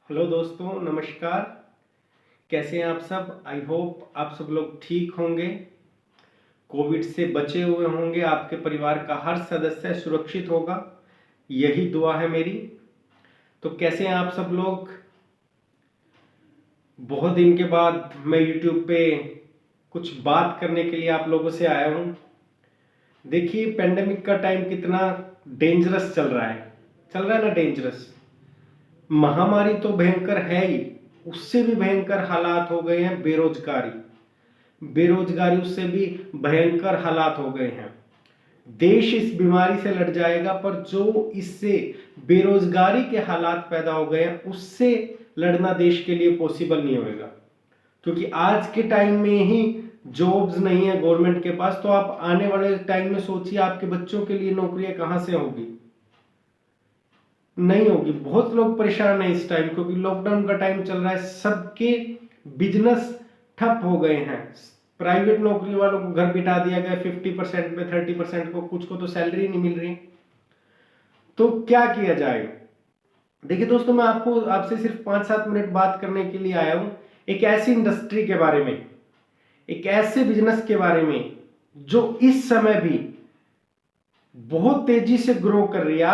Hello दोस्तों, नमस्कार। कैसे हैं आप सब? आई होप आप सब लोग ठीक होंगे, कोविड से बचे हुए होंगे, आपके परिवार का हर सदस्य सुरक्षित होगा, यही दुआ है मेरी। तो कैसे हैं आप सब लोग? बहुत दिन के बाद मैं यूट्यूब पे कुछ बात करने के लिए आप लोगों से आया हूँ। देखिए, पेंडेमिक का टाइम कितना डेंजरस चल रहा है ना, डेंजरस। महामारी तो भयंकर है ही, उससे भी भयंकर हालात हो गए हैं बेरोजगारी उससे भी भयंकर हालात हो गए हैं। देश इस बीमारी से लड़ जाएगा, पर जो इससे बेरोजगारी के हालात पैदा हो गए हैं उससे लड़ना देश के लिए पॉसिबल नहीं होगा। क्योंकि आज के टाइम में ही जॉब्स नहीं है गवर्नमेंट के पास, तो आप आने वाले टाइम में सोचिए आपके बच्चों के लिए नौकरियां कहां से होगी? नहीं होगी। बहुत लोग परेशान हैं इस टाइम, क्योंकि लॉकडाउन का टाइम चल रहा है, सबके बिजनेस ठप हो गए हैं। प्राइवेट नौकरी वालों को घर बिठा दिया गया 50% पे, 30% को, कुछ को तो सैलरी नहीं मिल रही। तो क्या किया जाए? देखिए दोस्तों, मैं आपसे सिर्फ 5-7 मिनट बात करने के लिए आया हूं, एक ऐसी इंडस्ट्री के बारे में, एक ऐसे बिजनेस के बारे में जो इस समय भी बहुत तेजी से ग्रो कर रही है।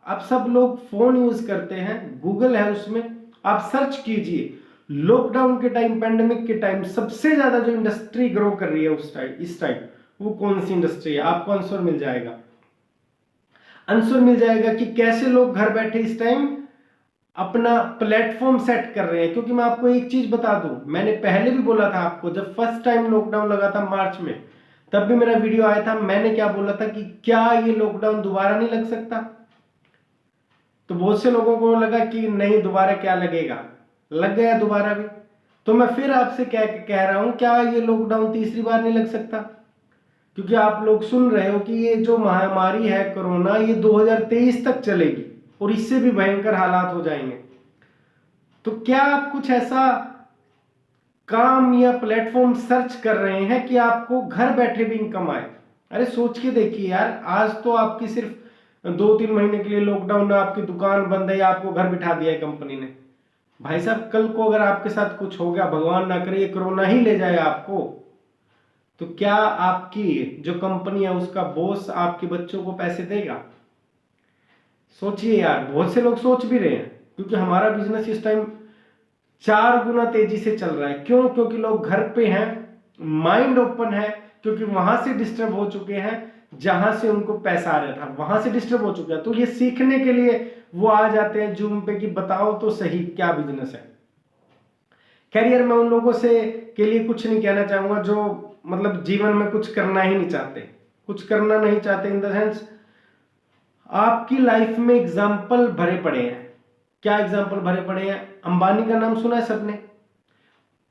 आप सब लोग फोन यूज करते हैं, गूगल है, उसमें आप सर्च कीजिए। लॉकडाउन के टाइम, पेंडेमिक के टाइम सबसे ज्यादा जो इंडस्ट्री ग्रो कर रही है इस टाइम, वो कौन सी इंडस्ट्री है? आपको आंसर मिल जाएगा कि कैसे लोग घर बैठे इस टाइम अपना प्लेटफॉर्म सेट कर रहे हैं। क्योंकि मैं आपको एक चीज बता दूं, मैंने पहले भी बोला था आपको, जब फर्स्ट टाइम लॉकडाउन लगा था मार्च में, तब भी मेरा वीडियो आया था। मैंने क्या बोला था कि क्या ये लॉकडाउन दोबारा नहीं लग सकता? तो बहुत से लोगों को लगा कि नहीं, दोबारा क्या लगेगा, लग गया दोबारा भी। तो मैं फिर आपसे कह रहा हूं, क्या ये लॉकडाउन तीसरी बार नहीं लग सकता? क्योंकि आप लोग सुन रहे हो कि ये जो महामारी है कोरोना, ये 2023 तक चलेगी और इससे भी भयंकर हालात हो जाएंगे। तो क्या आप कुछ ऐसा काम या प्लेटफॉर्म सर्च कर रहे हैं कि आपको घर बैठे भी इनकम आए? अरे सोच के देखिए यार, आज तो आपकी सिर्फ 2-3 महीने के लिए लॉकडाउन है, आपकी दुकान बंद है या आपको घर बिठा दिया है कंपनी ने। भाई साहब, कल को अगर आपके साथ कुछ हो गया, भगवान ना करे ये कोरोना ही ले जाए आपको, तो क्या आपकी जो कंपनी है उसका बॉस आपके बच्चों को पैसे देगा? सोचिए यार, बहुत से लोग सोच भी रहे हैं। क्योंकि हमारा बिजनेस इस टाइम 4 गुना तेजी से चल रहा है। क्यों? क्योंकि लोग घर पे हैं, माइंड ओपन है, क्योंकि वहां से डिस्टर्ब हो चुके हैं, जहां से उनको पैसा आ रहा था वहां से डिस्टर्ब हो चुका है। तो ये सीखने के लिए वो आ जाते हैं जूम पे कि बताओ तो सही क्या बिजनेस है। खैर यार, मैं उन लोगों से के लिए कुछ नहीं कहना चाहूंगा जो मतलब जीवन में कुछ करना ही नहीं चाहते, कुछ करना नहीं चाहते इन द सेंस आपकी लाइफ में एग्जाम्पल भरे पड़े हैं। क्या एग्जाम्पल भरे पड़े हैं? अंबानी का नाम सुना है सबने?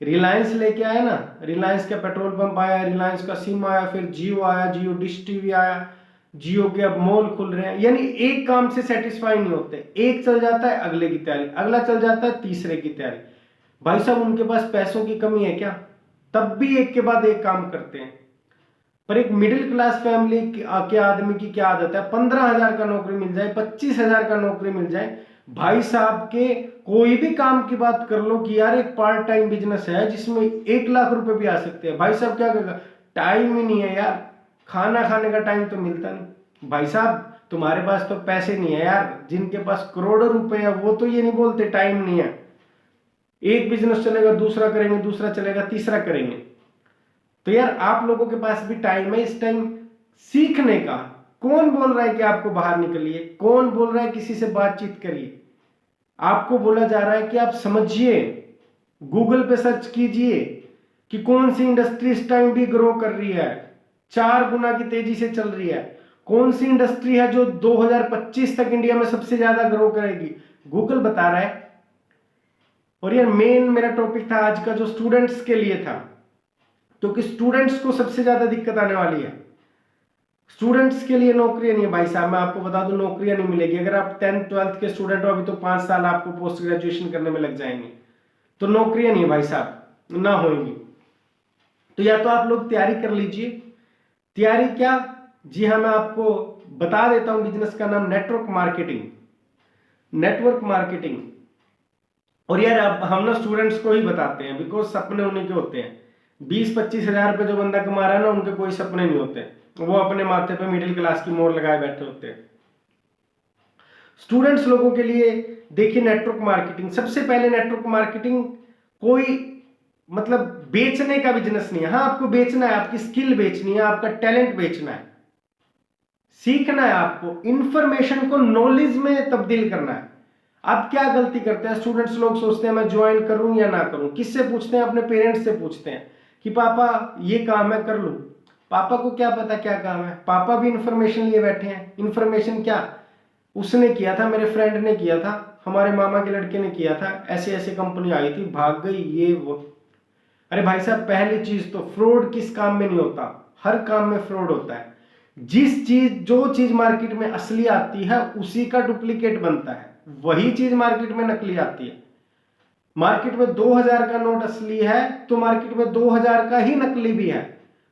रिलायंस लेके आया ना, रिलायंस का पेट्रोल पंप आया, रिलायंस का सिम आया, फिर जियो आया, जियो डिश टीवी आया, जियो के अब मॉल खुल रहे हैं। यानी एक काम से सेटिस्फाई नहीं होते, एक चल जाता है अगले की तैयारी, अगला चल जाता है तीसरे की तैयारी। भाई साहब, उनके पास पैसों की कमी है क्या? तब भी एक के बाद एक काम करते हैं। पर एक मिडिल क्लास फैमिली के आदमी की क्या आदत है? 15,000 का नौकरी मिल जाए, 25,000 का नौकरी मिल जाए, भाई साहब के कोई भी काम की बात कर लो कि यार एक पार्ट टाइम बिजनेस है जिसमें 1 लाख रुपए भी आ सकते हैं, भाई साहब क्या करेगा? टाइम ही नहीं है यार, खाना खाने का टाइम तो मिलता नहीं। भाई साहब, तुम्हारे पास तो पैसे नहीं है यार, जिनके पास करोड़ों रुपए है वो तो ये नहीं बोलते टाइम नहीं है। एक बिजनेस चलेगा, दूसरा करेंगे, दूसरा चलेगा, तीसरा करेंगे। तो यार आप लोगों के पास भी टाइम है इस टाइम सीखने का। कौन बोल रहा है कि आपको बाहर निकलिए? कौन बोल रहा है किसी से बातचीत करिए? आपको बोला जा रहा है कि आप समझिए, गूगल पे सर्च कीजिए कि कौन सी इंडस्ट्री इस टाइम भी ग्रो कर रही है, 4 गुना की तेजी से चल रही है। कौन सी इंडस्ट्री है जो 2025 तक इंडिया में सबसे ज्यादा ग्रो करेगी? गूगल बता रहा है। और यार मेन मेरा टॉपिक था आज का जो स्टूडेंट्स के लिए था, क्योंकि स्टूडेंट्स को सबसे ज्यादा दिक्कत आने वाली है। स्टूडेंट्स के लिए नौकरियां नहीं है भाई साहब, मैं आपको बता दूं, नौकरियां नहीं मिलेगी। अगर आप 10th-12th के स्टूडेंट हो, अभी तो 5 साल आपको पोस्ट ग्रेजुएशन करने में लग जाएंगे, तो नौकरियां नहीं है भाई साहब, ना होंगी। तो या तो आप लोग तैयारी कर लीजिए। तैयारी क्या? जी हाँ, मैं आपको बता देता हूं बिजनेस का नाम, नेटवर्क मार्केटिंग। नेटवर्क मार्केटिंग और यार अब हम ना स्टूडेंट्स को ही बताते हैं, बिकॉज सपने उन्हीं के होते हैं। 20-25 हज़ार रुपये जो बंदा कमा रहा है ना, उनके कोई सपने नहीं होते, वो अपने माथे पे मिडिल क्लास की मोहर लगाए बैठे होते हैं। स्टूडेंट्स लोगों के लिए देखिए, नेटवर्क मार्केटिंग, सबसे पहले नेटवर्क मार्केटिंग कोई मतलब बेचने का बिजनेस नहीं है। हाँ, आपको बेचना है, आपकी स्किल बेचनी है, आपका टैलेंट बेचना है, सीखना है, आपको इंफॉर्मेशन को नॉलेज में तब्दील करना है। अब क्या गलती करते हैं स्टूडेंट्स लोग, सोचते हैं मैं ज्वाइन करूं या ना करूं। किससे पूछते हैं? अपने पेरेंट्स से पूछते हैं कि पापा ये काम है, कर लूं। पापा को क्या पता क्या काम है, पापा भी इंफॉर्मेशन लिए बैठे हैं। इंफॉर्मेशन क्या? उसने किया था, मेरे फ्रेंड ने किया था, हमारे मामा के लड़के ने किया था, ऐसे ऐसे कंपनी आई थी, भाग गई, ये वो। अरे भाई साहब, पहली चीज तो फ्रॉड किस काम में नहीं होता? हर काम में फ्रॉड होता है। जो चीज मार्केट में असली आती है उसी का डुप्लीकेट बनता है, वही चीज मार्केट में नकली आती है। मार्केट में 2000 का नोट असली है तो मार्केट में 2000 का ही नकली भी है।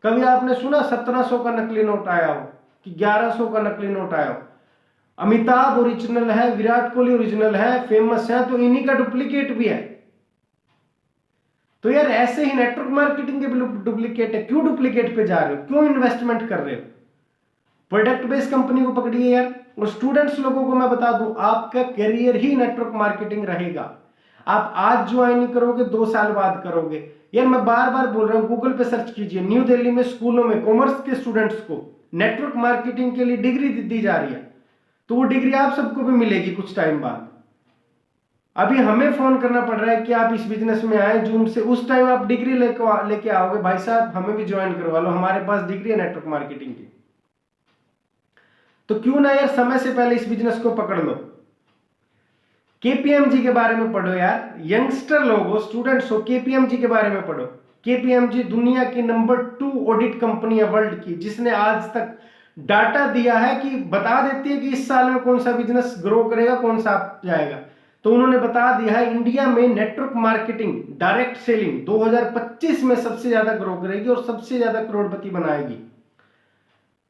कभी आपने सुना 1700 का नकली नोट आया हो कि 1100 का नकली नोट आया हो? अमिताभ ओरिजिनल है, विराट कोहली ओरिजिनल है, फेमस है, तो इन्हीं का डुप्लीकेट भी है। तो यार ऐसे ही नेटवर्क मार्केटिंग के भी डुप्लीकेट है। क्यों डुप्लीकेट पे जा रहे हो? क्यों इन्वेस्टमेंट कर रहे हो? प्रोडक्ट बेस्ड कंपनी को पकड़िए यार। और स्टूडेंट्स लोगों को मैं बता दूं, आपका करियर ही नेटवर्क मार्केटिंग रहेगा। आप आज ज्वाइन नहीं करोगे, 2 साल बाद करोगे। यार मैं बार बार बोल रहा हूं, गूगल पे सर्च कीजिए, न्यू दिल्ली में स्कूलों में कॉमर्स के स्टूडेंट्स को नेटवर्क मार्केटिंग के लिए डिग्री दी जा रही है। तो वो डिग्री आप सबको भी मिलेगी कुछ टाइम बाद। अभी हमें फोन करना पड़ रहा है कि आप इस बिजनेस में आए जून से, उस टाइम आप डिग्री लेके आओगे, भाई साहब हमें भी ज्वाइन करवा लो, हमारे पास डिग्री है नेटवर्क मार्केटिंग की। तो क्यों ना यार समय से पहले इस बिजनेस को पकड़ लो। केपीएमजी के बारे में पढ़ो यार, यंगस्टर लोग हो, स्टूडेंट्स हो, केपीएमजी के बारे में पढ़ो। केपीएमजी दुनिया की नंबर 2 ऑडिट कंपनी है वर्ल्ड की, जिसने आज तक डाटा दिया है कि बता देती है कि इस साल में कौन सा बिजनेस ग्रो करेगा, कौन सा जाएगा। तो उन्होंने बता दिया है इंडिया में नेटवर्क मार्केटिंग डायरेक्ट सेलिंग 2025 में सबसे ज्यादा ग्रो करेगी और सबसे ज्यादा करोड़पति बनाएगी।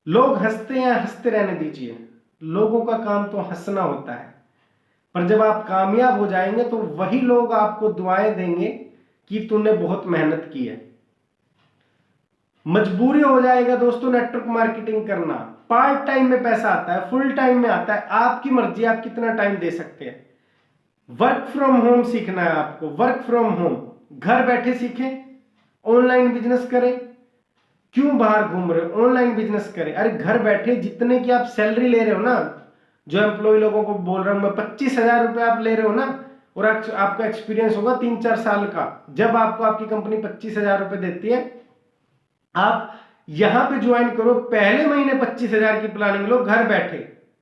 लोग हंसते हैं, हंसते रहने दीजिए, लोगों का काम तो हंसना होता है। पर जब आप कामयाब हो जाएंगे तो वही लोग आपको दुआएं देंगे कि तूने बहुत मेहनत की है। मजबूरी हो जाएगा दोस्तों नेटवर्क मार्केटिंग करना। पार्ट टाइम में पैसा आता है, फुल टाइम में आता है, आपकी मर्जी आप कितना टाइम दे सकते हैं। वर्क फ्रॉम होम सीखना है आपको, वर्क फ्रॉम होम, घर बैठे सीखें, ऑनलाइन बिजनेस करें। क्यों बाहर घूम रहे हो? ऑनलाइन बिजनेस करें। अरे घर बैठे जितने की आप सैलरी ले रहे हो ना, जो एम्प्लॉय लोगों को बोल रहा हूं मैं, 25,000 रुपए आप ले रहे हो ना, और आपका एक्सपीरियंस होगा 3-4 साल का, जब आपको आपकी कंपनी 25,000 रुपए देती है, आप यहां पे ज्वाइन करो, पहले महीने 25,000 की प्लानिंग लो, घर बैठे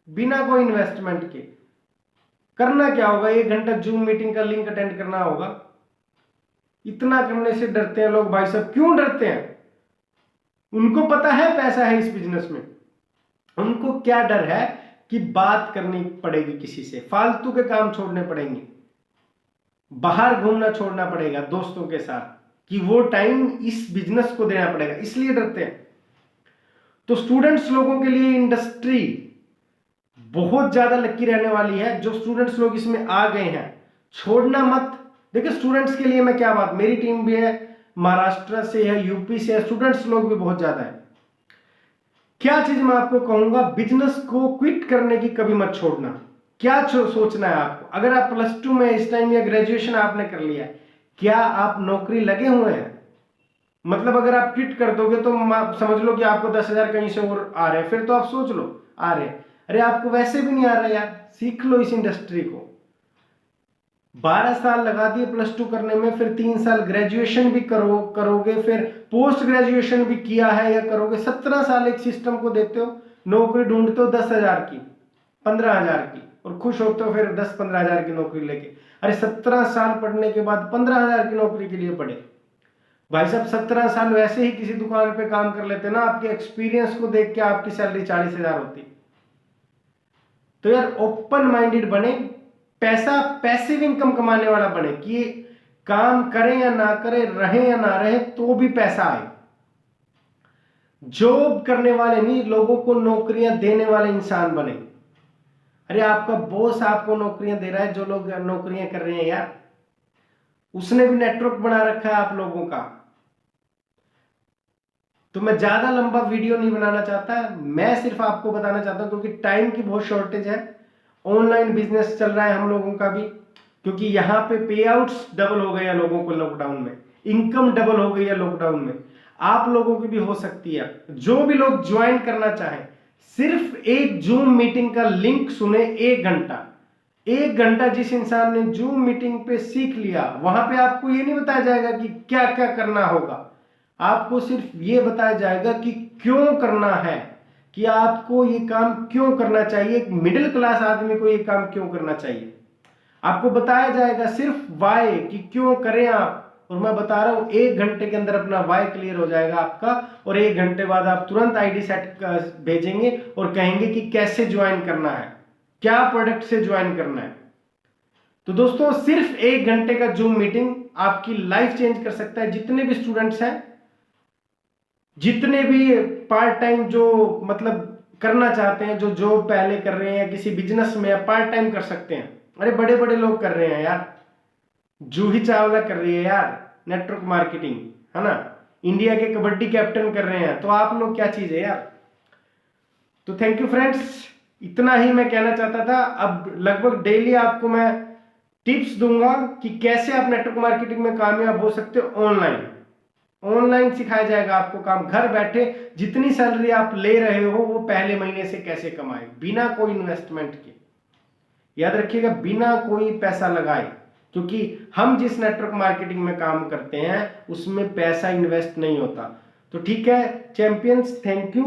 बिना कोई इन्वेस्टमेंट के। करना क्या होगा? 1 घंटा जूम मीटिंग का लिंक अटेंड करना होगा। इतना करने से डरते हैं लोग भाई साहब। क्यों डरते हैं? उनको पता है पैसा है इस बिजनेस में, उनको क्या डर है कि बात करनी पड़ेगी किसी से, फालतू के काम छोड़ने पड़ेंगे, बाहर घूमना छोड़ना पड़ेगा दोस्तों के साथ, कि वो टाइम इस बिजनेस को देना पड़ेगा, इसलिए डरते हैं। तो स्टूडेंट्स लोगों के लिए इंडस्ट्री बहुत ज्यादा लकी रहने वाली है। जो स्टूडेंट्स लोग इसमें आ गए हैं, छोड़ना मत। देखिए स्टूडेंट्स के लिए मैं क्या बात, मेरी टीम भी है, महाराष्ट्र से है, यूपी से है, स्टूडेंट्स लोग भी बहुत ज्यादा है। क्या चीज मैं आपको कहूंगा, बिजनेस को क्विट करने की कभी मत छोड़ना। क्या सोचना है आपको? अगर आप +2 में इस टाइम या ग्रेजुएशन आपने कर लिया है, क्या आप नौकरी लगे हुए हैं? मतलब अगर आप क्विट कर दोगे तो समझ लो कि आपको 10,000 कहीं से और आ रहे हैं, फिर तो आप सोच लो आ रहे। अरे आपको वैसे भी नहीं आ रहा यार, सीख लो इस इंडस्ट्री को। 12 साल लगा दिए +2 करने में, फिर 3 साल ग्रेजुएशन भी करोगे, फिर पोस्ट ग्रेजुएशन भी किया है या करोगे, 17 साल एक सिस्टम को देते हो, नौकरी ढूंढते हो 10,000 की, 15,000 की, और खुश होते हो फिर 10-15,000 की नौकरी लेके। अरे 17 साल पढ़ने के बाद 15,000 की नौकरी के लिए पढ़े भाई साहब। 17 साल वैसे ही किसी दुकान पे काम कर लेते ना, आपके एक्सपीरियंस को देख के आपकी सैलरी 40,000 होती। तो यार ओपन माइंडेड बने, पैसा पैसिव इनकम कमाने वाला बने, कि काम करें या ना करें, रहे या ना रहे, तो भी पैसा आए। जॉब करने वाले नहीं, लोगों को नौकरियां देने वाले इंसान बने। अरे आपका बॉस आपको नौकरियां दे रहा है, जो लोग नौकरियां कर रहे हैं यार, उसने भी नेटवर्क बना रखा है आप लोगों का। तो मैं ज्यादा लंबा वीडियो नहीं बनाना चाहता, मैं सिर्फ आपको बताना चाहता हूं, क्योंकि टाइम की बहुत शॉर्टेज है। ऑनलाइन बिजनेस चल रहा है हम लोगों का भी, क्योंकि यहाँ पे पे आउट्स डबल हो गए हैं लोगों को लॉकडाउन में, इनकम डबल हो गई है लॉकडाउन में। आप लोगों की भी हो सकती है। जो भी लोग ज्वाइन करना चाहें, सिर्फ एक जूम मीटिंग का लिंक सुने, 1 घंटा, 1 घंटा जिस इंसान ने जूम मीटिंग पे सीख लिया, वहां पे आपको ये नहीं बताया जाएगा कि क्या क्या करना होगा, आपको सिर्फ ये बताया जाएगा कि क्यों करना है, कि आपको ये काम क्यों करना चाहिए, एक मिडिल क्लास आदमी को ये काम क्यों करना चाहिए। आपको बताया जाएगा सिर्फ वाई, कि क्यों करें आप। और मैं बता रहा हूं 1 घंटे के अंदर अपना वाई क्लियर हो जाएगा आपका, और 1 घंटे बाद आप तुरंत आईडी सेट भेजेंगे और कहेंगे कि कैसे ज्वाइन करना है, क्या प्रोडक्ट से ज्वाइन करना है। तो दोस्तों सिर्फ 1 घंटे का जूम मीटिंग आपकी लाइफ चेंज कर सकता है। जितने भी स्टूडेंट्स हैं, जितने भी पार्ट टाइम जो मतलब करना चाहते हैं, जो जॉब पहले कर रहे हैं या किसी बिजनेस में पार्ट टाइम कर सकते हैं। अरे बड़े बड़े लोग कर रहे हैं यार, जूही चावला कर रही है यार नेटवर्क मार्केटिंग, है ना, इंडिया के कबड्डी कैप्टन कर रहे हैं, तो आप लोग क्या चीज है यार। तो थैंक यू फ्रेंड्स, इतना ही मैं कहना चाहता था। अब लगभग डेली आपको मैं टिप्स दूंगा कि कैसे आप नेटवर्क मार्केटिंग में कामयाब हो सकते हो। ऑनलाइन ऑनलाइन सिखाया जाएगा आपको काम, घर बैठे जितनी सैलरी आप ले रहे हो वो पहले महीने से कैसे कमाए बिना कोई इन्वेस्टमेंट के। याद रखिएगा, बिना कोई पैसा लगाए, क्योंकि हम जिस नेटवर्क मार्केटिंग में काम करते हैं उसमें पैसा इन्वेस्ट नहीं होता। तो ठीक है चैंपियंस, थैंक यू।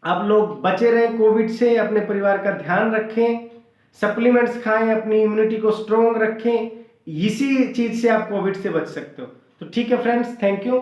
आप लोग बचे रहें कोविड से, अपने परिवार का ध्यान रखें, सप्लीमेंट्स खाएं, अपनी इम्यूनिटी को स्ट्रोंग रखें, इसी चीज से आप कोविड से बच सकते हो। तो ठीक है फ्रेंड्स, थैंक यू।